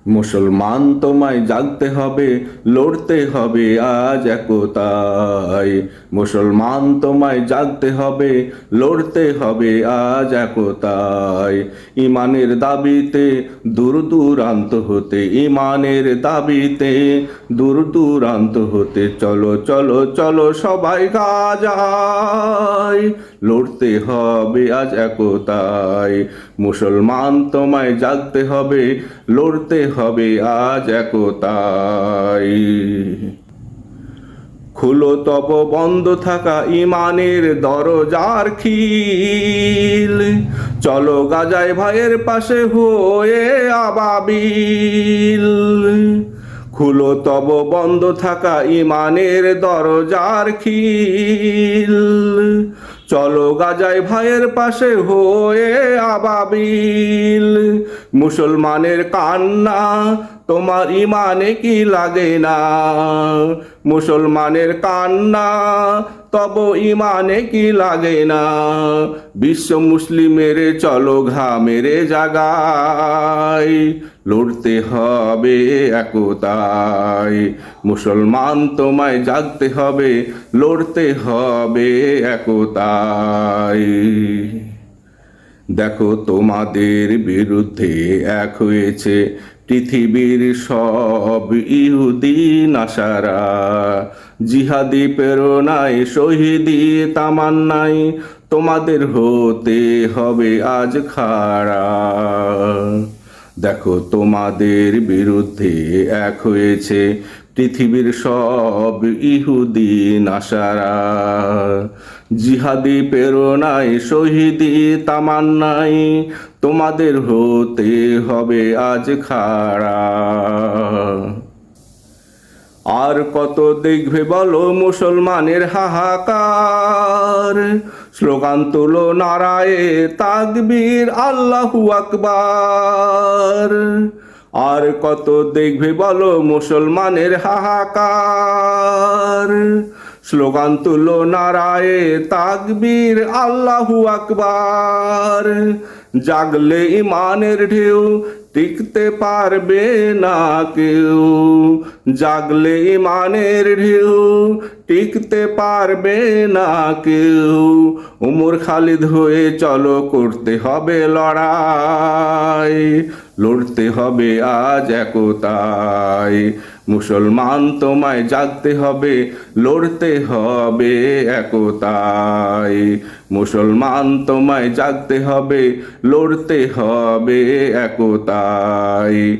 মুসলমান তোমায় জাগতে হবে, লড়তে হবে আজ একতায়। মুসলমান তোমায় জাগতে হবে, লড়তে হবে আজ একতায়। ইমানের দাবিতে দূর দূরান্ত হতে, ইমানের দাবিতে দূর দূরান্ত হতে, চলো চলো চলো সবাই গাজায়। লড়তে হবে আজ একতায়। মুসলমান তোমায় জাগতে হবে, লড়তে হবে আজ একতায়। খুলো তব বন্ধ থাকা ইমানের দরজার খিল, চলো গাজায় ভাইয়ের পাশে হয়ে আবাবিল। খুলো তব বন্ধ থাকা ইমানের দরজার খিল, চলো গাজায় ভাইয়ের পাশে হয়ে আবাবিল। মুসলমানের কান্না তোমার ইমানে কি লাগে না? মুসলমানের কান্না তব ইমানে কি লাগে না? বিশ্ব মুসলিমের চলো ঘামের জাগায়, লড়তে হবে একতায়। মুসলমান তোমায় জাগতে হবে, লড়তে হবে একতায়। দেখো তোমাদের বিরুদ্ধে এক হয়েছে পৃথিবীর সব ইহুদি নাসারা। জিহাদি প্রেরণায় শহীদি তামান্নায় তোমাদের হতে হবে আজ খাড়া। দেখো তোমাদের বিরুদ্ধে এক হয়েছে পৃথিবীর সব ইহুদি নাসারা। জিহাদি প্রেরণায় শহীদি তামান্নায় তোমাদের হতে হবে আজ খাড়া। আর কত দেখবে বলো মুসলমানের হাহাকার, স্লোগান তুলো নারায়ে তাকবীর আল্লাহু আকবার। আর কত দেখবে বলো মুসলমানের হাহাকার, স্লোগান তুলো নারায়ে তাকবীর আল্লাহু আকবার। জাগলে ইমানের ঢেউ টিকতে পারবে না কেউ, জাগলে ইমানের ঢেউ টিকতে পারবে না কেউ। উমর খালিদ হয়ে চলো করতে হবে লড়াই, লড়তে হবে আজ একতায়। মুসলমান তোমায় জাগতে হবে, লড়তে হবে একতায়। মুসলমান তোমায় জাগতে হবে, লড়তে হবে একতায়।